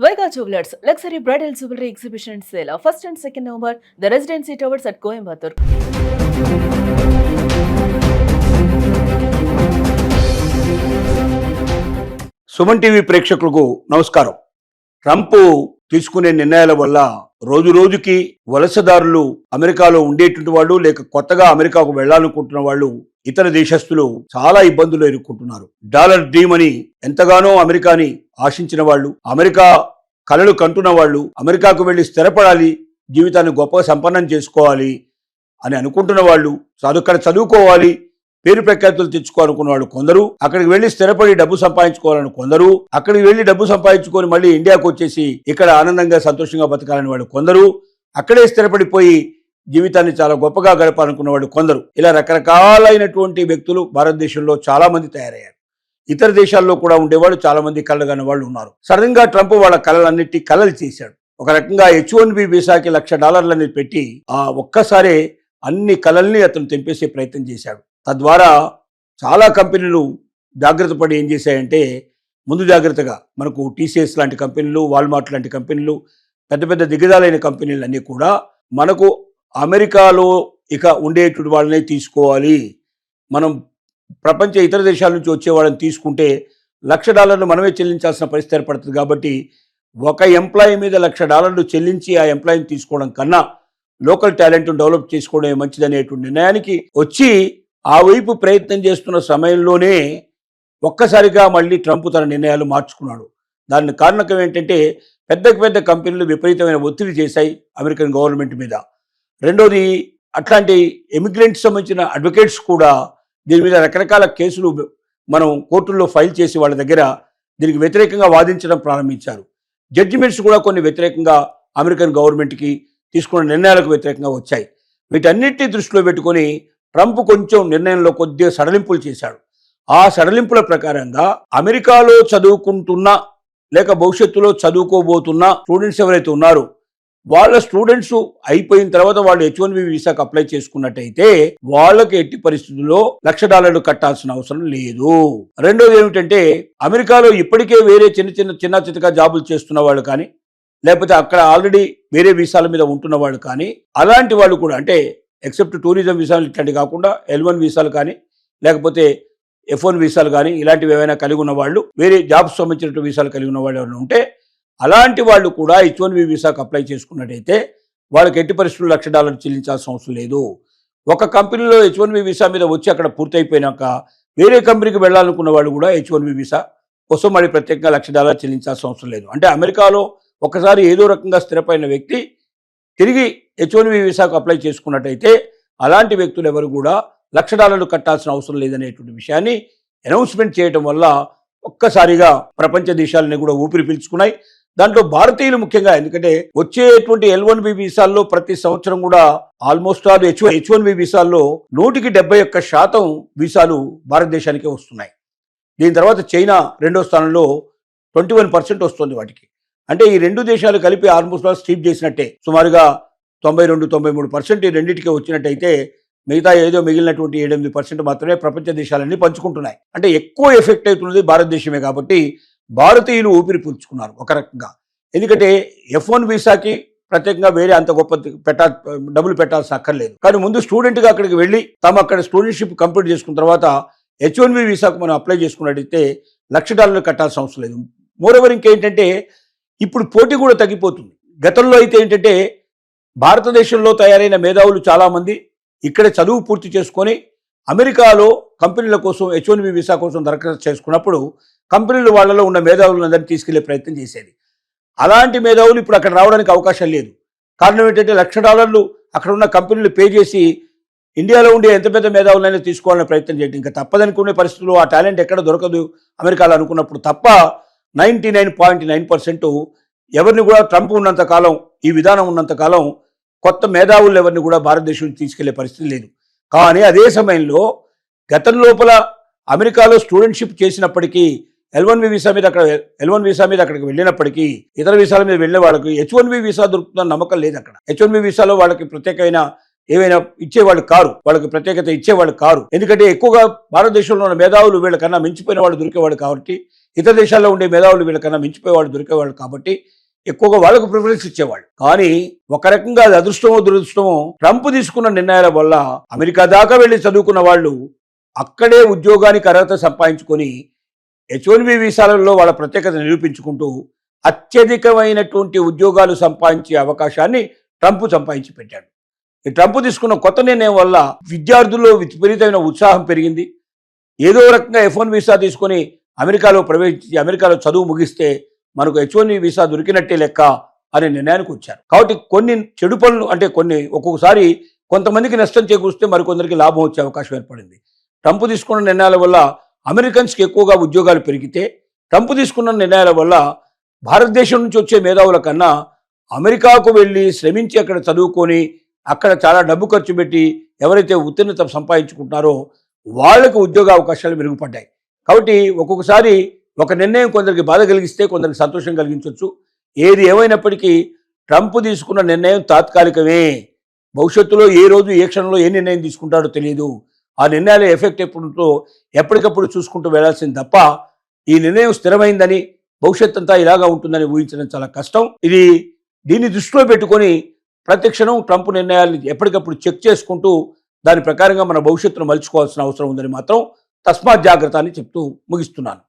Vega Jewelers, luxury bridal jewelry exhibition sale. 1st and 2nd November, the Residency Towers at Coimbatore. Suman TV ప్రేక్షకులకు నమస్కారం. Trump తీసుకునే నిర్ణయాల వల్ల రోజు రోజుకి వలసదారులు అమెరికాలో ఉండేటువంటి వాళ్ళు లేక కొత్తగా అమెరికాకు వెళ్లాలనుకుంటున్న వాళ్ళు ఇతర దేశస్తులు చాలా ఇబ్బందులు ఎదుర్కొంటున్నారు. డాలర్ డ్రీమ్ అని ఎంతగానో అమెరికాని ఆశించిన వాళ్ళు, అమెరికా కలలు కంటున్న వాళ్ళు, అమెరికాకు వెళ్లి స్థిరపడాలి, జీవితాన్ని గొప్పగా సంపన్నం చేసుకోవాలి అని అనుకుంటున్న వాళ్ళు, అక్కడ చదువుకోవాలి, పేరు ప్రఖ్యాతులు తెచ్చుకోవాలనుకున్న వాళ్ళు కొందరు, అక్కడికి వెళ్లి స్థిరపడి డబ్బు సంపాదించుకోవాలని కొందరు, అక్కడికి వెళ్లి డబ్బు సంపాదించుకొని మళ్ళీ ఇండియాకు వచ్చేసి ఇక్కడ ఆనందంగా సంతోషంగా బతకాలని వాళ్ళు కొందరు, అక్కడే స్థిరపడిపోయి జీవితాన్ని చాలా గొప్పగా గడపాలనుకున్న వాళ్ళు కొందరు, ఇలా రకరకాలైనటువంటి వ్యక్తులు భారతదేశంలో చాలా మంది తయారయ్యారు. ఇతర దేశాల్లో కూడా ఉండేవాళ్ళు చాలా మంది కలగని వాళ్ళు ఉన్నారు. సడన్గా ట్రంప్ వాళ్ళ కళలన్నిటి కలలు చేశాడు. ఒక రకంగా H1B వీసాకి $1,00,000 పెట్టి ఆ ఒక్కసారే అన్ని కళల్ని అతను తెంపేసే ప్రయత్నం చేశాడు. తద్వారా చాలా కంపెనీలు జాగ్రత్త పడి ఏం చేశాయంటే, ముందు జాగ్రత్తగా మనకు TCS లాంటి కంపెనీలు, వాల్మార్ట్ లాంటి కంపెనీలు, పెద్ద పెద్ద దిగ్గజాలైన కంపెనీలు అన్నీ కూడా మనకు అమెరికాలో ఇక ఉండేటువంటి వాళ్ళనే తీసుకోవాలి, మనం ప్రపంచ ఇతర దేశాల నుంచి వచ్చే వాళ్ళని తీసుకుంటే $1,00,000 మనమే చెల్లించాల్సిన పరిస్థితి ఏర్పడుతుంది. కాబట్టి ఒక ఎంప్లాయీ మీద $1,00,000 చెల్లించి ఆ ఎంప్లాయీని తీసుకోవడం కన్నా లోకల్ టాలెంట్ను డెవలప్ చేసుకోవడమే మంచిదనేటువంటి నిర్ణయానికి వచ్చి ఆ వైపు ప్రయత్నం చేస్తున్న సమయంలోనే ఒక్కసారిగా మళ్ళీ ట్రంప్ తన నిర్ణయాలు మార్చుకున్నాడు. దానికి కారణం ఏంటంటే, పెద్ద కంపెనీలు విపరీతమైన ఒత్తిడి చేశాయి అమెరికన్ గవర్నమెంట్ మీద. రెండోది, అట్లాంటి ఎమిగ్రెంట్స్ సంబంధించిన అడ్వకేట్స్ కూడా దీని మీద రకరకాల కేసులు మనం కోర్టుల్లో ఫైల్ చేసి వాళ్ళ దగ్గర దీనికి వ్యతిరేకంగా వాదించడం ప్రారంభించారు. జడ్జిమెంట్స్ కూడా కొన్ని వ్యతిరేకంగా అమెరికన్ గవర్నమెంట్కి తీసుకున్న నిర్ణయాలకు వ్యతిరేకంగా వచ్చాయి. వీటన్నిటిని దృష్టిలో పెట్టుకొని ట్రంప్ కొంచెం నిర్ణయంలో కొద్దిగా సడలింపులు చేశాడు. ఆ సడలింపుల ప్రకారంగా అమెరికాలో చదువుకుంటున్న లేక భవిష్యత్తులో చదువుకోబోతున్న స్టూడెంట్స్ ఎవరైతే ఉన్నారో వాళ్ళ స్టూడెంట్స్ అయిపోయిన తర్వాత వాళ్ళు H1B వీసాకు అప్లై చేసుకున్నట్టయితే వాళ్ళకి ఎట్టి పరిస్థితుల్లో $1,00,000 కట్టాల్సిన అవసరం లేదు. రెండోది ఏమిటంటే, అమెరికాలో ఇప్పటికే వేరే చిన్న చితక జాబులు చేస్తున్న వాళ్ళు కానీ, లేకపోతే అక్కడ ఆల్రెడీ వేరే వీసాల మీద ఉంటున్న వాళ్ళు కానీ, అలాంటి వాళ్ళు కూడా, అంటే ఎక్సెప్ట్ టూరిజం వీసాలు ఇట్లాంటివి కాకుండా L1 వీసాలు కానీ లేకపోతే F1 వీసాలు కానీ ఇలాంటివి ఏమైనా కలిగి ఉన్న వాళ్ళు, వేరే జాబ్స్ సంబంధించిన వీసాలు కలిగి ఉన్న వాళ్ళు ఎవరైనా ఉంటే అలాంటి వాళ్ళు కూడా H1B వీసాకు అప్లై చేసుకున్నట్టయితే వాళ్ళకి ఎట్టి పరిస్థితుల్లో $1,00,000 చెల్లించాల్సిన అవసరం లేదు. ఒక కంపెనీలో H1B వీసా మీద వచ్చి అక్కడ పూర్తయిపోయినాక వేరే కంపెనీకి వెళ్ళాలనుకున్న వాళ్ళు కూడా H1B వీసా కోసం మళ్ళీ ప్రత్యేకంగా $1,00,000 చెల్లించాల్సిన అవసరం లేదు. అంటే అమెరికాలో ఒకసారి ఏదో రకంగా స్థిరపడిన వ్యక్తి తిరిగి H1B వీసాకు అప్లై చేసుకున్నట్టయితే అలాంటి వ్యక్తులు ఎవరు కూడా $1,00,000 కట్టాల్సిన అవసరం లేదనేటువంటి విషయాన్ని అనౌన్స్మెంట్ చేయడం వల్ల ఒక్కసారిగా ప్రపంచ దేశాలని కూడా ఊపిరి పీల్చుకున్నాయి. దాంట్లో భారతీయులు ముఖ్యంగా, ఎందుకంటే వచ్చేటువంటి L1B వీసాల్లో ప్రతి సంవత్సరం కూడా ఆల్మోస్ట్ ఆల్ H1B వీసాల్లో 171% వీసాలు భారతదేశానికే వస్తున్నాయి. దీని తర్వాత చైనా రెండో స్థానంలో 21% వస్తుంది వాటికి. అంటే ఈ రెండు దేశాలు కలిపి ఆల్మోస్ట్ ఆల్ స్టీప్ చేసినట్టే, సుమారుగా 92-93% ఈ రెండింటికే వచ్చినట్టయితే మిగతా ఏదో మిగిలినటువంటి 7-8% మాత్రమే ప్రపంచ దేశాలన్నీ పంచుకుంటున్నాయి. అంటే ఎక్కువ ఎఫెక్ట్ అవుతున్నది భారతదేశమే. కాబట్టి భారతీయులు ఊపిరి పీల్చుకున్నారు ఒక రకంగా. ఎందుకంటే F1 వీసాకి ప్రత్యేకంగా వేరే అంత గొప్ప డబ్బులు పెట్టాల్సిన అక్కర్లేదు. కానీ ముందు స్టూడెంట్గా అక్కడికి వెళ్ళి అక్కడ స్టూడెంట్షిప్ కంప్లీట్ చేసుకున్న తర్వాత H1B వీసాకు మనం అప్లై చేసుకున్నట్టయితే $1,00,000 కట్టాల్సిన అవసరం లేదు. మోరోవర్ ఇంకేంటంటే, ఇప్పుడు పోటీ కూడా తగ్గిపోతుంది. గతంలో అయితే ఏంటంటే, భారతదేశంలో తయారైన మేధావులు చాలామంది ఇక్కడ చదువు పూర్తి చేసుకొని అమెరికాలో కంపెనీల కోసం H1B వీసా కోసం దరఖాస్తు చేసుకున్నప్పుడు కంపెనీలు వాళ్ళలో ఉన్న మేధావులందరినీ తీసుకెళ్లే ప్రయత్నం చేసేది. అలాంటి మేధావులు ఇప్పుడు అక్కడ రావడానికి అవకాశం లేదు. కారణం ఏంటంటే, $1,00,000 అక్కడ ఉన్న కంపెనీలు పే చేసి ఇండియాలో ఉండే ఎంత పెద్ద మేధావులైనా తీసుకోవాలనే ప్రయత్నం చేయడం ఇంకా తప్పదనుకునే పరిస్థితుల్లో ఆ టాలెంట్ ఎక్కడ దొరకదు అమెరికాలో అనుకున్నప్పుడు తప్ప 99.9% ఎవరిని కూడా ట్రంప్ ఉన్నంతకాలం, ఈ విధానం ఉన్నంతకాలం కొత్త మేధావులు ఎవరిని కూడా భారతదేశం తీసుకెళ్లే పరిస్థితి లేదు. కానీ అదే సమయంలో గతం లోపల అమెరికాలో స్టూడెంట్షిప్ చేసినప్పటికీ L1 వీసా మీద అక్కడికి వెళ్ళినప్పటికీ ఇతర వీసాల మీద వెళ్ళే వాళ్ళకి H1B వీసా దొరుకుతున్న నమ్మకం లేదు. అక్కడ H1B వీసాలో వాళ్ళకి ప్రత్యేకమైన ఏవైనా ఇచ్చేవాళ్ళు కారు, వాళ్ళకి ప్రత్యేకత ఇచ్చేవాళ్ళు కారు. ఎందుకంటే ఎక్కువగా భారతదేశంలో ఉన్న మేధావులు వీళ్ళకన్నా మించిపోయిన వాళ్ళు దొరికేవాడు కాబట్టి ఇతర దేశాల్లో ఉండే మేధావులు వీళ్ళకన్నా మించిపోయేవాళ్ళు దొరికేవాళ్ళు కాబట్టి ఎక్కువగా వాళ్ళకు ప్రిఫరెన్స్ ఇచ్చేవాళ్ళు. కానీ ఒక రకంగా అది అదృష్టమో దురదృష్టమో ట్రంప్ తీసుకున్న నిర్ణయాల వల్ల అమెరికా దాకా వెళ్ళి చదువుకున్న వాళ్ళు అక్కడే ఉద్యోగానికి అర్హత సంపాదించుకొని H-1B వీసాలలో వాళ్ళ ప్రత్యేకత నిరూపించుకుంటూ అత్యధికమైనటువంటి ఉద్యోగాలు సంపాదించే అవకాశాన్ని ట్రంప్ సంపాదించి పెట్టాడు. ఈ ట్రంప్ తీసుకున్న కొత్త నిర్ణయం వల్ల విద్యార్థుల్లో విపరీతమైన ఉత్సాహం పెరిగింది. ఏదో రకంగా F-1 వీసా తీసుకొని అమెరికాలో ప్రవేశించి అమెరికాలో చదువు ముగిస్తే మనకు H-1B వీసా దొరికినట్టే లెక్క అనే నిర్ణయానికి వచ్చారు. కాబట్టి కొన్ని చెడు పనులు అంటే ఒక్కొక్కసారి కొంతమందికి నష్టం చేకూరిస్తే మరికొందరికి లాభం వచ్చే అవకాశం ఏర్పడింది. ట్రంప్ తీసుకున్న నిర్ణయాల వల్ల అమెరికన్స్కి ఎక్కువగా ఉద్యోగాలు పెరిగితే ట్రంప్ తీసుకున్న నిర్ణయాల వల్ల భారతదేశం నుంచి వచ్చే మేధావుల కన్నా అమెరికాకు వెళ్ళి శ్రమించి అక్కడ చదువుకొని అక్కడ చాలా డబ్బు ఖర్చు పెట్టి ఎవరైతే ఉత్తీర్ణత సంపాదించుకుంటున్నారో వాళ్ళకు ఉద్యోగ అవకాశాలు మెరుగుపడ్డాయి. కాబట్టి ఒక్కొక్కసారి ఒక నిర్ణయం కొందరికి బాధ కలిగిస్తే కొందరికి సంతోషం కలిగించవచ్చు. ఏది ఏమైనప్పటికీ ట్రంప్ తీసుకున్న నిర్ణయం తాత్కాలికమే. భవిష్యత్తులో ఏ రోజు ఏ క్షణంలో ఏ నిర్ణయం తీసుకుంటాడో తెలియదు. ఆ నిర్ణయాల ఎఫెక్ట్ ఎప్పుడుంటో ఎప్పటికప్పుడు చూసుకుంటూ వెళ్లాల్సింది తప్ప ఈ నిర్ణయం స్థిరమైందని భవిష్యత్ అంతా ఇలాగా ఉంటుందని ఊహించడం చాలా కష్టం. దీన్ని దృష్టిలో పెట్టుకొని ప్రతి క్షణం ట్రంప్ నిర్ణయాలు ఎప్పటికప్పుడు చెక్ చేసుకుంటూ దాని ప్రకారంగా మన భవిష్యత్తును మలుచుకోవాల్సిన అవసరం ఉందని మాత్రం తస్మాత్ జాగ్రత్త అని చెప్తూ ముగిస్తున్నాను.